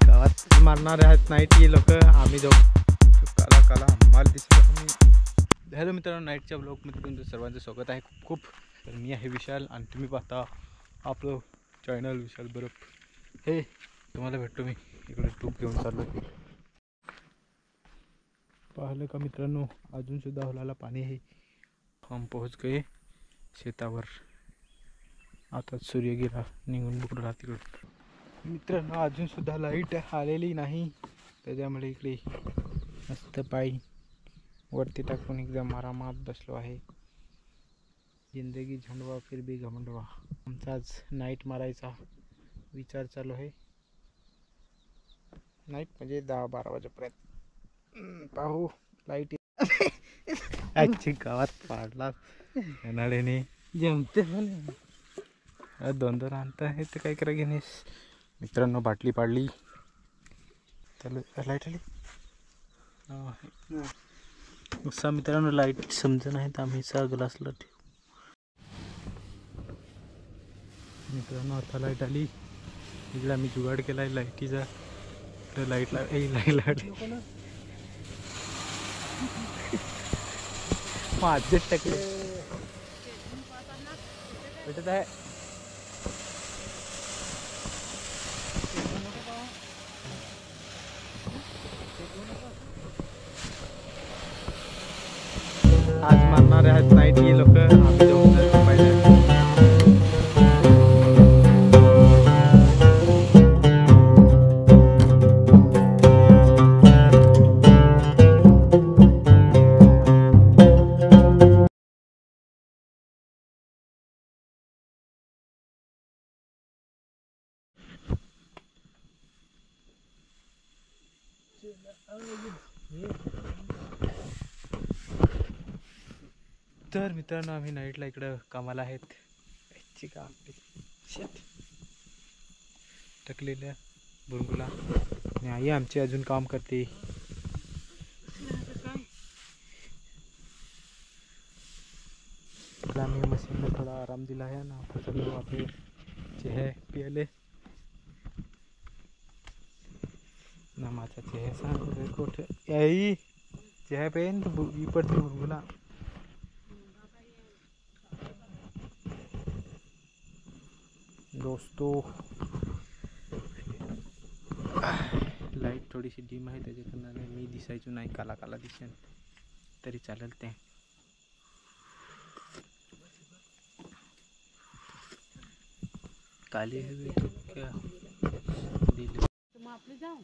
गावात मारणार आहेत नाईट ही लोक, आम्ही जाऊ काला काला माल दिसत आम्ही. हॅलो मित्रांनो, नाईटच्या ब्लॉगमध्ये तुमचं सर्वांचं स्वागत आहे खूप खूप. तर मी आहे विशाल आणि तुम्ही पाहता आपलं चॅनल विशाल बर्फ. हे तुम्हाला भेटतो मी इकडे टूप घेऊन चाललो. पाहिलं का मित्रांनो, अजूनसुद्धा होलाला पाणी आहे. हम पोहोच गए शेतावर. आता सूर्य गिरा निघून बुकडला तिकडं. मित्रांनो अजूनसुद्धा लाईट आलेली नाही, त्याच्यामुळे इकडे मस्त पायी वरती टाकून एकदम आरामात बसलो आहे. जिंदगी झंडवा फिर भी घमंडवा. आमचा आज नाईट मारायचा विचार चालू आहे. नाईट म्हणजे 10-12 वाजेपर्यंत पाहू. लाईट आजची गावात पाडला येणाऱ्याने जमते दोन आणता आहे ते काय करा घेणेस. मित्रांनो बाटली पाडली, चालू लाईट आली. असा मित्रांनो लाईट समज नाही तर आम्ही ग्लासला ठेवू. मित्रांनो आता लाईट आली. इकडे आम्ही जुगाड केला आहे लाईटीचा. लाईट लाईट माझेच टाकले भेटत आहे. आज मारणारे आहेत नाईट ही लोक, आम्ही जाऊन पाहिजे. तर मित्रांनो आम्ही नाईटला इकडं कामाला आहेत. का शेत टाकलेल्या बुरगुला आणि आई आमची अजून काम करते. आम्ही मशीनला थोडा आराम दिला आहे ना. आता चलो वापे चेहे पियले ना. माझा चेहे सांग कोठ आई चेहे पेन पडते बुरगुला. दोस्तों लाईट थोडीशी डीम आहे, त्याच्या कारणाने मी दिसायचो नाही. काला काला दिसेन तरी चालेल. ते काली है तो क्या दिल तुम आपले जाओ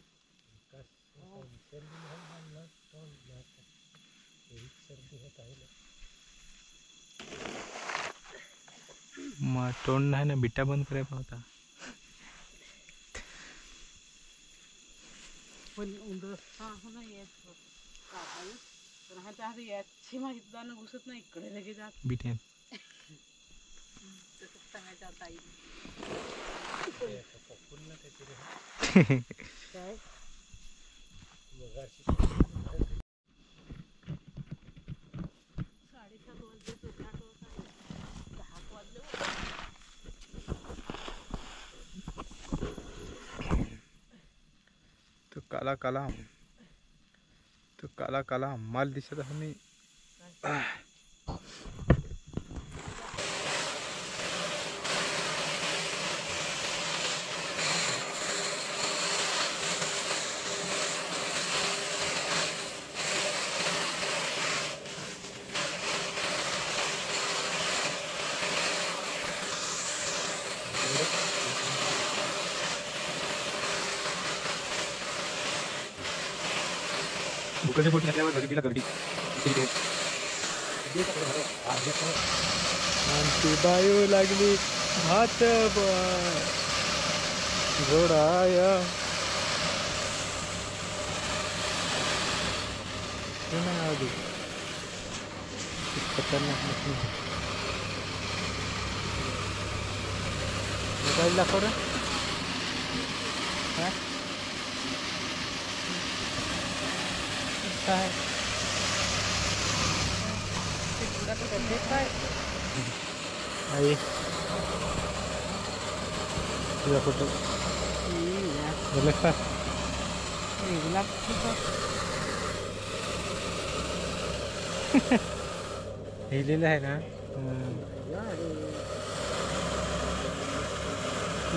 मग तोंड नाही ना, बिटा बंद करायचा होता. घुसत नाही इकडे लगे जात बिट्या तो काला काला तो काला काला माल दिसत आहे. मी भुकचे पोट घातल्यावर घरटीला घरटी आमची बायू लागली भात घोडाया. खतरनाक मोबाईल दाखव रे. काय आई तुझा फोटो बोलले का लिहिलेलं आहे ना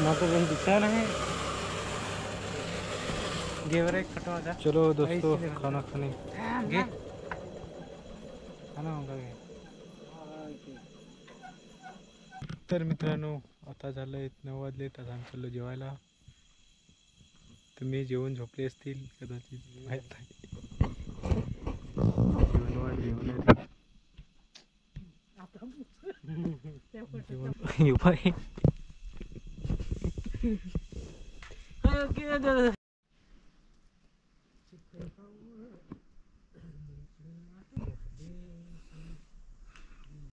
माझं दिसा नाही घेवर एक फोटो माझा चलो दोस्तों खाना खाने घे खाना होगा घे तर मित्रांनो आता झालं 9 वाजले तर आम्ही चाललो जेवायला तुम्ही जेवण झोपले असतील कदाचित माहीत नाही जेवण